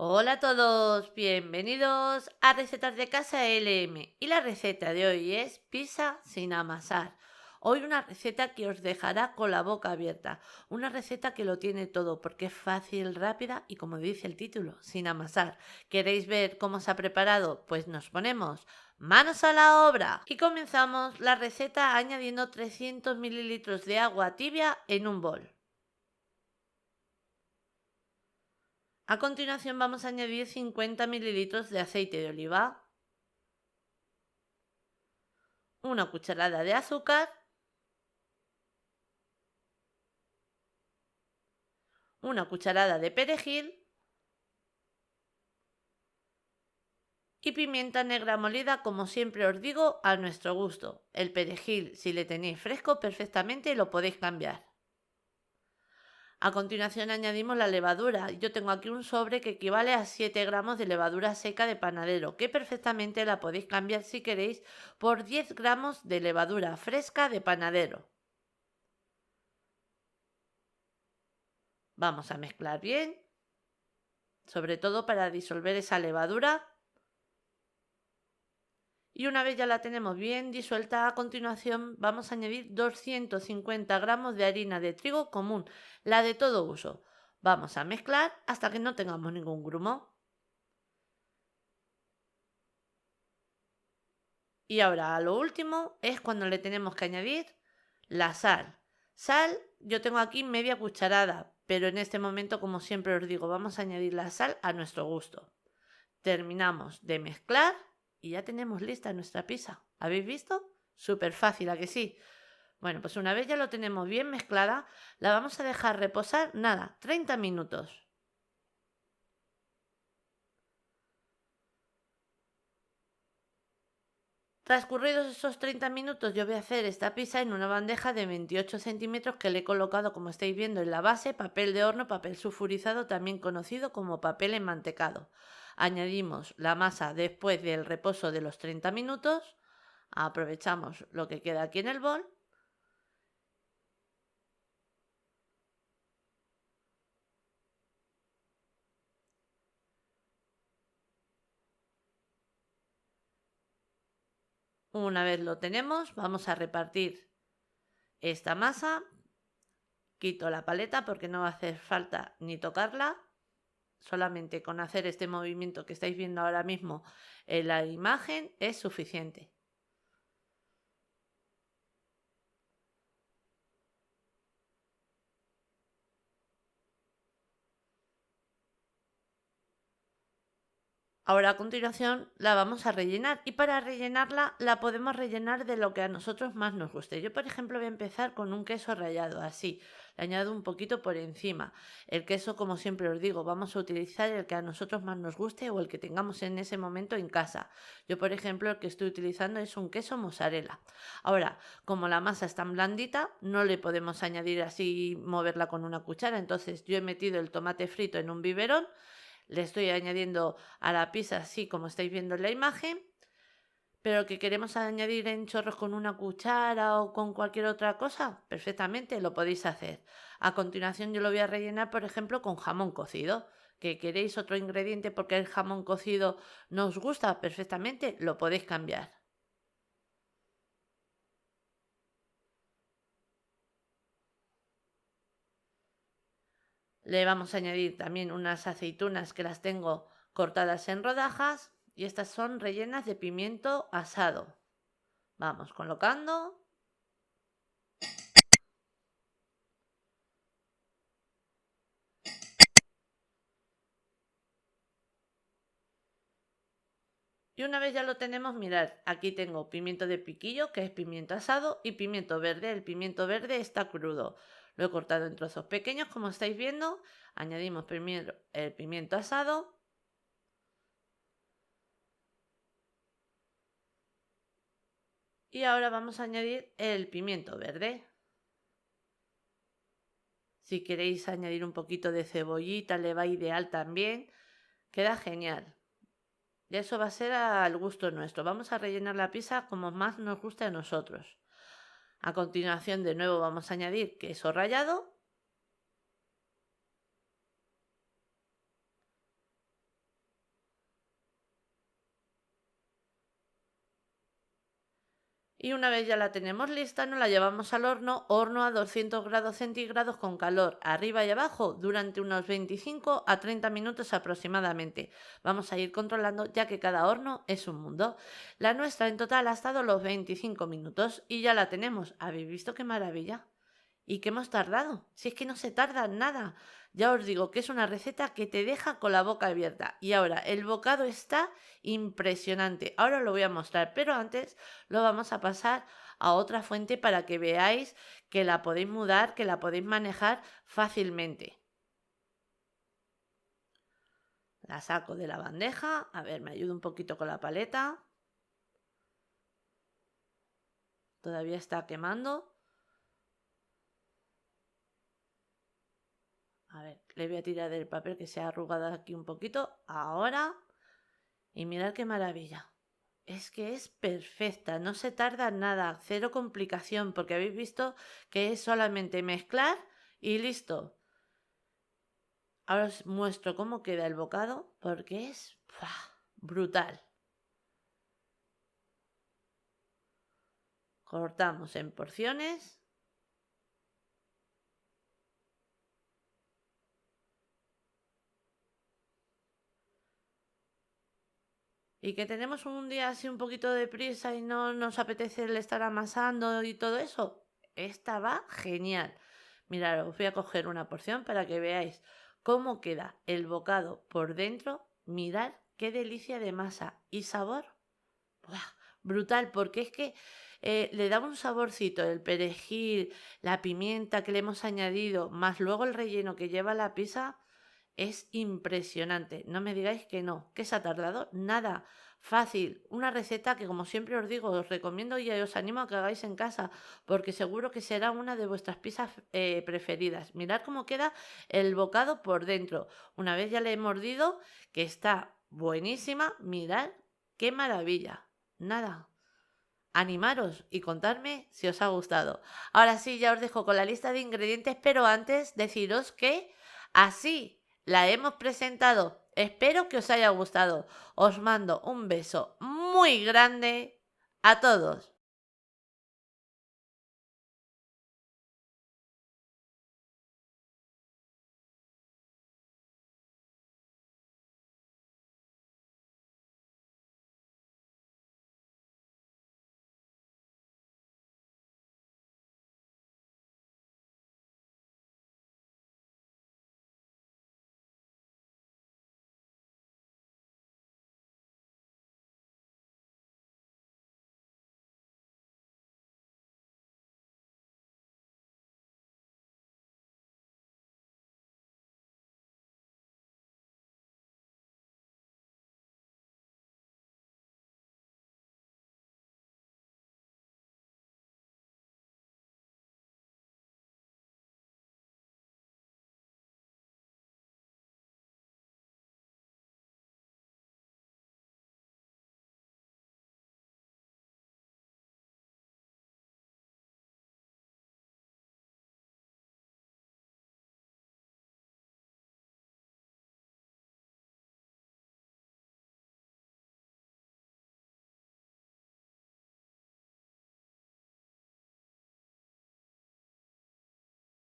Hola a todos, bienvenidos a Recetas de Casa LM y la receta de hoy es pizza sin amasar. Hoy una receta que os dejará con la boca abierta, una receta que lo tiene todo porque es fácil, rápida y como dice el título, sin amasar. ¿Queréis ver cómo se ha preparado? Pues nos ponemos manos a la obra y comenzamos la receta añadiendo 300 mililitros de agua tibia en un bol. A continuación vamos a añadir 50 mililitros de aceite de oliva, una cucharada de azúcar, una cucharada de perejil y pimienta negra molida, como siempre os digo, a nuestro gusto. El perejil, si le tenéis fresco perfectamente, lo podéis cambiar. A continuación añadimos la levadura. Yo tengo aquí un sobre que equivale a 7 gramos de levadura seca de panadero, que perfectamente la podéis cambiar si queréis por 10 gramos de levadura fresca de panadero. Vamos a mezclar bien, sobre todo para disolver esa levadura. Y una vez ya la tenemos bien disuelta, a continuación vamos a añadir 250 gramos de harina de trigo común, la de todo uso. Vamos a mezclar hasta que no tengamos ningún grumo. Y ahora a lo último es cuando le tenemos que añadir la sal. Sal, yo tengo aquí media cucharada, pero en este momento, como siempre os digo, vamos a añadir la sal a nuestro gusto. Terminamos de mezclar y ya tenemos lista nuestra pizza. ¿Habéis visto? Súper fácil, ¿a que sí? Bueno, pues una vez ya lo tenemos bien mezclada, la vamos a dejar reposar, nada, 30 minutos. Transcurridos esos 30 minutos, yo voy a hacer esta pizza en una bandeja de 28 centímetros que le he colocado, como estáis viendo, en la base, papel de horno, papel sulfurizado, también conocido como papel enmantecado. Añadimos la masa después del reposo de los 30 minutos, aprovechamos lo que queda aquí en el bol. Una vez lo tenemos, vamos a repartir esta masa. Quito la paleta porque no va a hacer falta ni tocarla. Solamente con hacer este movimiento que estáis viendo ahora mismo en la imagen es suficiente. Ahora a continuación la vamos a rellenar y para rellenarla la podemos rellenar de lo que a nosotros más nos guste. Yo por ejemplo voy a empezar con un queso rallado, así, le añado un poquito por encima. El queso, como siempre os digo, vamos a utilizar el que a nosotros más nos guste o el que tengamos en ese momento en casa. Yo por ejemplo el que estoy utilizando es un queso mozzarella. Ahora, como la masa es tan blandita, no le podemos añadir así, moverla con una cuchara, entonces yo he metido el tomate frito en un biberón. Le estoy añadiendo a la pizza así como estáis viendo en la imagen, pero que queremos añadir en chorros con una cuchara o con cualquier otra cosa, perfectamente lo podéis hacer. A continuación yo lo voy a rellenar, por ejemplo, con jamón cocido. Que queréis otro ingrediente porque el jamón cocido no os gusta perfectamente, lo podéis cambiar. Le vamos a añadir también unas aceitunas que las tengo cortadas en rodajas y estas son rellenas de pimiento asado. Vamos colocando. Y una vez ya lo tenemos, mirad, aquí tengo pimiento de piquillo, que es pimiento asado, y pimiento verde. El pimiento verde está crudo. Lo he cortado en trozos pequeños, como estáis viendo. Añadimos primero el pimiento asado. Y ahora vamos a añadir el pimiento verde. Si queréis añadir un poquito de cebollita, le va ideal también. Queda genial. Y eso va a ser al gusto nuestro. Vamos a rellenar la pizza como más nos guste a nosotros. A continuación, de nuevo, vamos a añadir queso rallado. Y una vez ya la tenemos lista, nos la llevamos al horno, horno a 200 grados centígrados con calor arriba y abajo durante unos 25 a 30 minutos aproximadamente. Vamos a ir controlando ya que cada horno es un mundo. La nuestra en total ha estado los 25 minutos y ya la tenemos. ¿Habéis visto qué maravilla? ¿Y qué hemos tardado? Si es que no se tarda nada. Ya os digo que es una receta que te deja con la boca abierta. Y ahora, el bocado está impresionante. Ahora os lo voy a mostrar, pero antes lo vamos a pasar a otra fuente para que veáis que la podéis mudar, que la podéis manejar fácilmente. La saco de la bandeja. A ver, me ayuda un poquito con la paleta. Todavía está quemando. A ver, le voy a tirar del papel que se ha arrugado aquí un poquito. Ahora. Y mirad qué maravilla. Es que es perfecta, no se tarda nada, cero complicación, porque habéis visto que es solamente mezclar y listo. Ahora os muestro cómo queda el bocado, porque es brutal. Cortamos en porciones. Y que tenemos un día así un poquito de prisa y no nos apetece el estar amasando y todo eso. Esta va genial. Mirad, os voy a coger una porción para que veáis cómo queda el bocado por dentro. Mirad qué delicia de masa y sabor. ¡Buah! Brutal, porque es que le da un saborcito el perejil, la pimienta que le hemos añadido, más luego el relleno que lleva la pizza. Es impresionante, no me digáis que se ha tardado nada. Fácil, una receta que como siempre os digo, os recomiendo y os animo a que hagáis en casa, porque seguro que será una de vuestras pizzas preferidas. Mirad cómo queda el bocado por dentro. Una vez ya le he mordido, que está buenísima, mirad qué maravilla. Nada, animaros y contadme si os ha gustado. Ahora sí, ya os dejo con la lista de ingredientes, pero antes deciros que así la hemos presentado. Espero que os haya gustado. Os mando un beso muy grande a todos.